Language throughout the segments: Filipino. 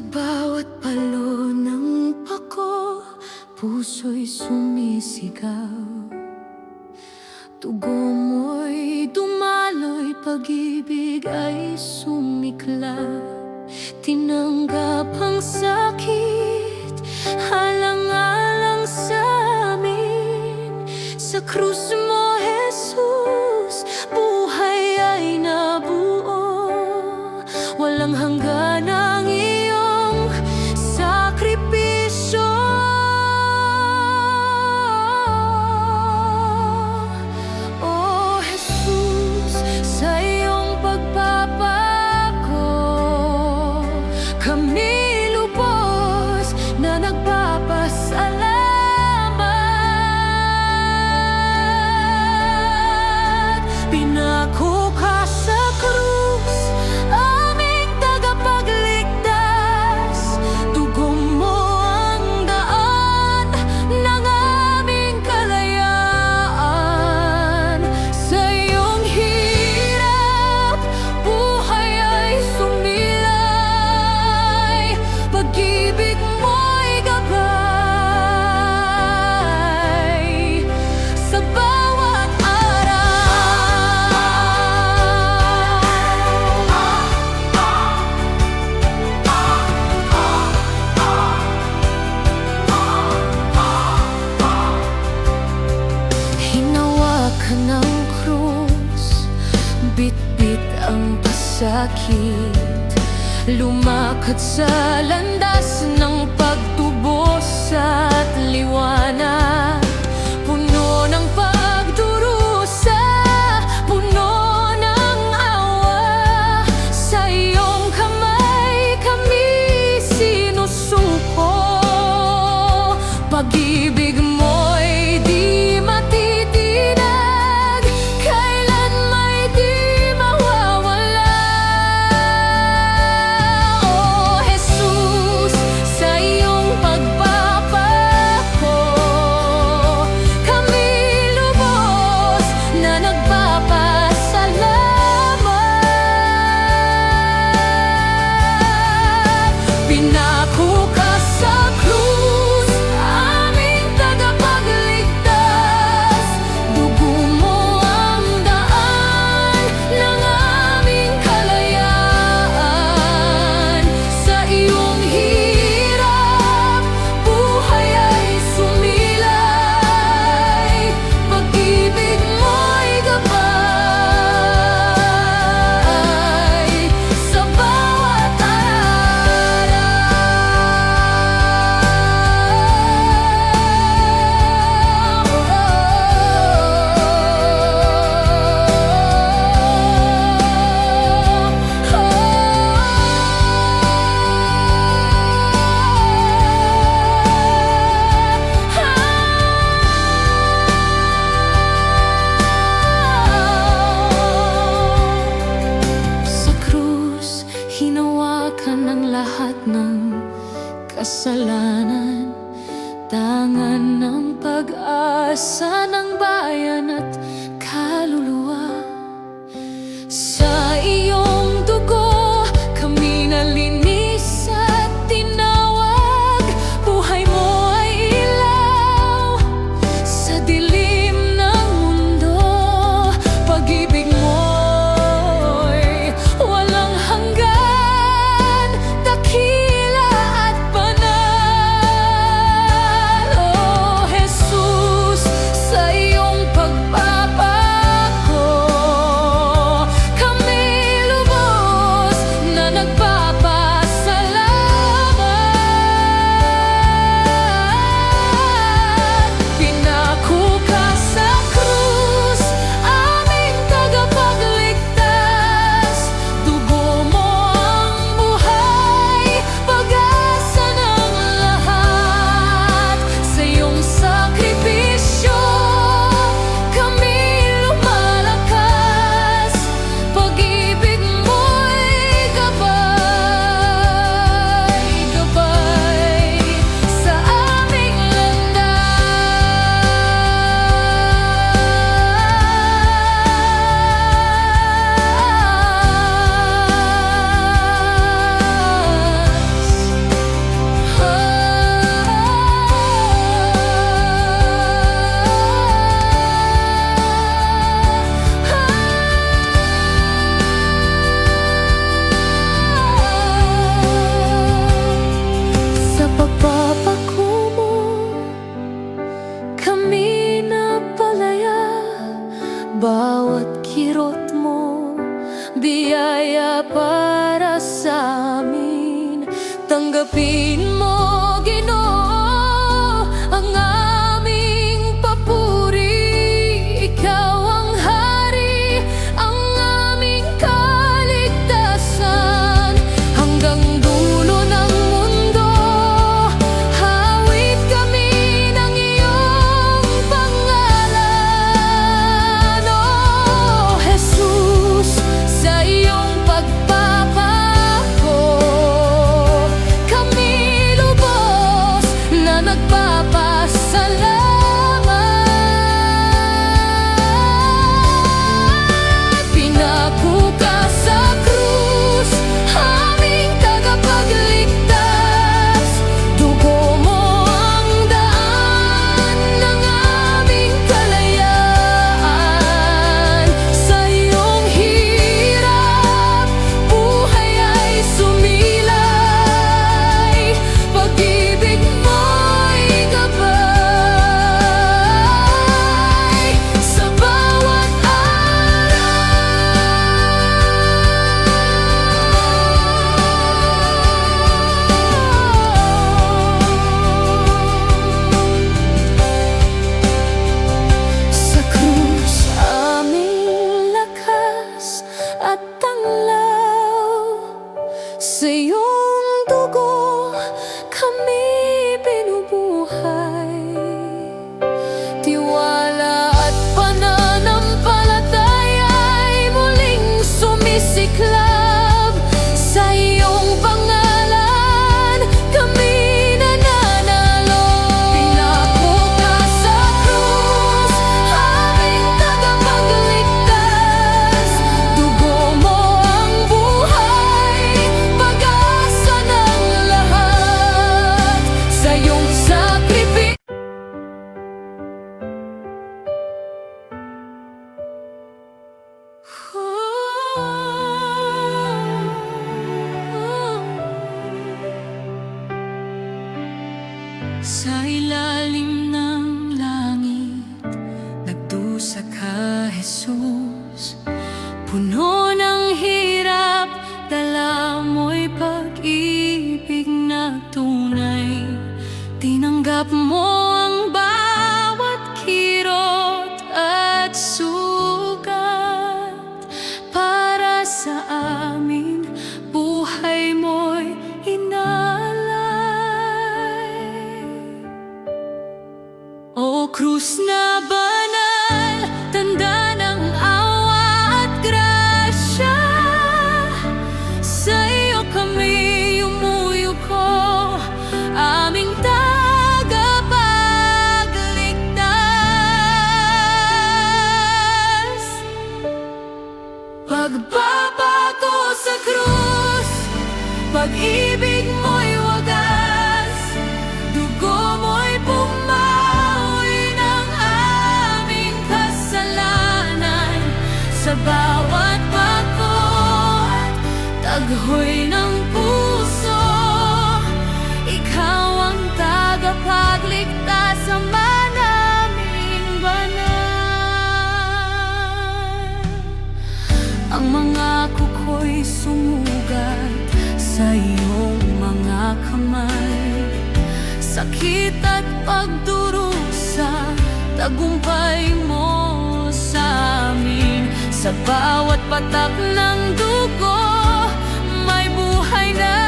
Sa bawat palo ng pako, puso'y sumisigaw. Tugo mo'y dumaloy, pag-ibig ay sumikla. Tinanggap ang sakit, halang-alang sa amin. Sa krus mo, Jesus, buhay ay nabuo. Walang hanggan ang iyong sakripisyo. O Jesus, sa iyong pagpapako, kami lubos na nagpapasalamat. Pinako ka sa krus, aming tagapagligtas. Dugo mo ang daan ng aming kalayaan. Sa iyong hirap, buhay ay sumilay. Pag-ibig mo'y gabay sa bawat hinawakan ng krus, bit-bit ang pasakit. Lumakad sa landas ng pagtubos at liwanag. Puno ng pagdurusa, puno ng awa. Sa iyong kamay kami sinusuko. Pag-ibig mo'y di matitinag, kailan may di mawawala. O Jesus, sa iyong pagpapako, kami lubos na nagpapasalamat. Pinako ka sa krus, aming tagapagligtas. Dugo mo ang daan ng aming kalayaan. Sa iyong hirap, buhay ay sumilay. Pag-ibig mo'y gabay sa bawat Sa krus, hinawakan ang lahat ng kasalanan. Tangan ng pag-asa ng bayan at kaluluwa. Sa iyong dugo, kami nalinis at tinawag. Buhay mo ay ilaw sa dilim ng mundo. Pag-ibig mo'y walang hanggan, dakila at banal. O Jesus, sa iyong pagpapako, pagpapasalamat. Pinako ka sa krus, aming tagapagligtas. Dugo mo ang daan ng aming kalayaan. Sa iyong hirap, buhay ay sumilay. Pag-ibig mo'y gabay sa bawat sa krus, aming lakas at tanglaw. Sa iyong dugo, kami binubuhay. Tiwala at pananampalataya'y muling sumisiklab. Sa iyong pangalan, kami nananalo. Pinako ka sa krus, aming tagapagligtas. Dugo mo ang buhay, pag-asa ng lahat. Sa iyong sakripisyo, sa ilalim ng langit, nagdusa ka, Jesus. Puno ng hirap, dala mo'y pag-ibig na tunay. Tinanggap mo ang bawat kirot at sugat. Para sa amin, buhay mo'y inalay. O krus na banal, tanda ng awa at grasya. Sa iyo kami umuyuko, aming tagapagligtas. Pagbabago sa krus, pag-ibig mo'y wagas. Dugo mo'y bumawi ng aming kasalanan. Sa bawat pagod, taghoy ng puso, ikaw ang tagapagligtas sa manaming banal. Ang mga kuko'y sumugat sa iyong mga kamay. Sakit at pagdurusa, tagumpay mo sa amin. Sa bawat patak ng dugo, may buhay na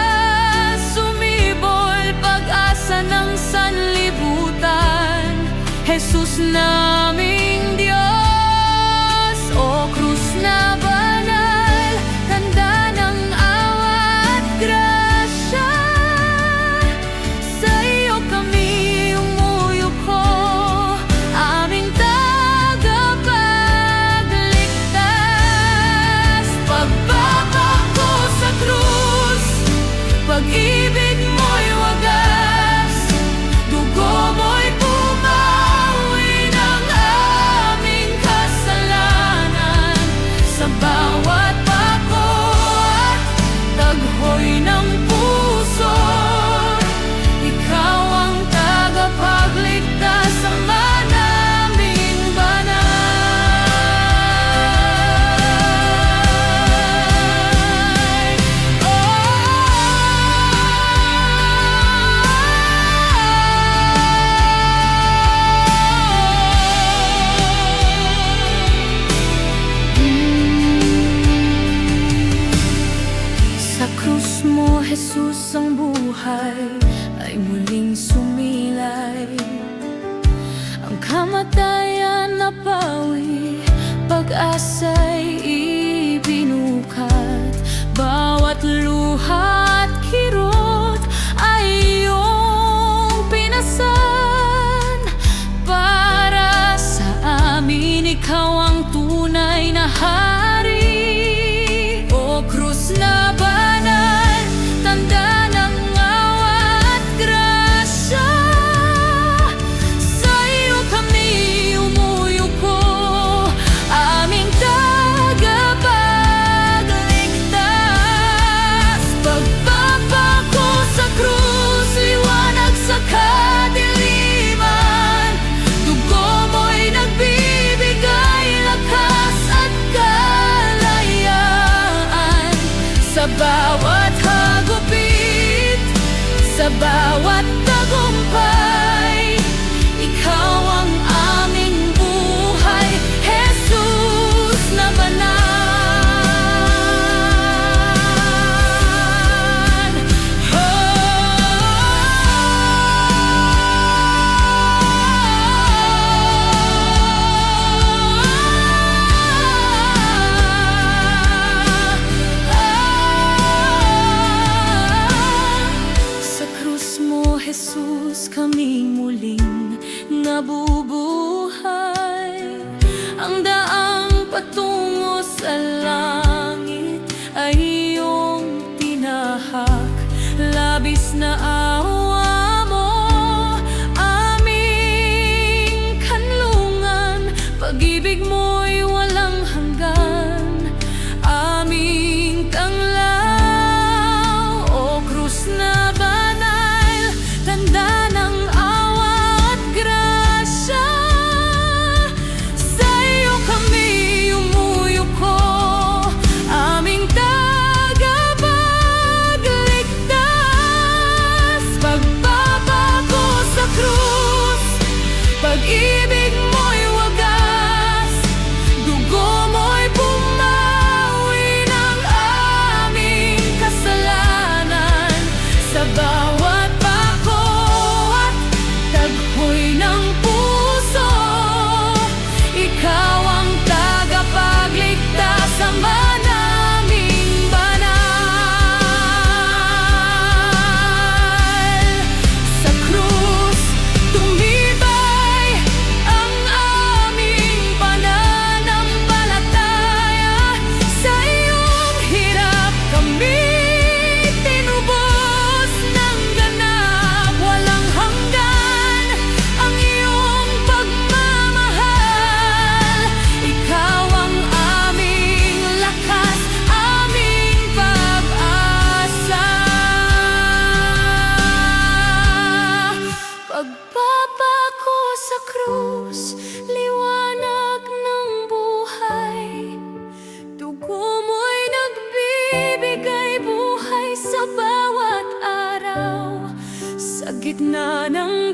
sumibol. Pag-asa ng sanlibutan, Jesus naming Diyos. O krus na banal, tanda ng awa at grasya. Sa iyo kami umuyuko, aming tagapagligtas. Pagbabago sa krus, pag-ibig mo'y wagas. Dugo mo'y bumawi ng aming kasalanan. Sa bawat pagod, taghoy ng puso, ikaw ang tagapagligtas sa manaming banal. Sa krus mo, Jesus, ang buhay ay muling sumilay. Ang kamatayan napawi, pag-asa'y ibinukat. Bawat luha at kirot ay iyong pinasa. na hari. O krus na banal, tanda ng awa at grasya. Sa iyo kami umuyuko, aming tagapagligtas. Pagpapako sa krus, liwanag sa kadiliman. Dugo mo'y nagbibigay lakas at kalayaan. Sa bawat hagupit, sa bawat tagumpay, ikaw ang aming buhay, Jesus na banal. Sa krus mo, Jesus, kami muling nabubuhay. Ang daang patungo sa langit ay iyong tinahak. Labis na awa mo, aming kanlungan. Pag-ibig mo'y walang hanggan, aming tanglaw. O krus na banal, tanda ng awa at grasya. Sa iyo kami umuyuko, aming tagapagligtas. Pagpapako sa krus, pag-ibig mo'y wagas. Dugo mo'y bumawi ng aming kasalanan. Sa bawat pako at taghoy ng puso, ikaw ang tagapagligtas, Ama naming banal. Sa krus, tumibay ang aming pananampalataya. Sa iyong hirap kami tinubos ng ganap. Walang hanggan ang iyong pagmamahal. Ikaw ang aming lakas, aming pag-asa. Pagpapako sa krus, liwanag ng buhay. Dugo mo'y nagbibigay buhay sa bawat araw. Sa gitna ng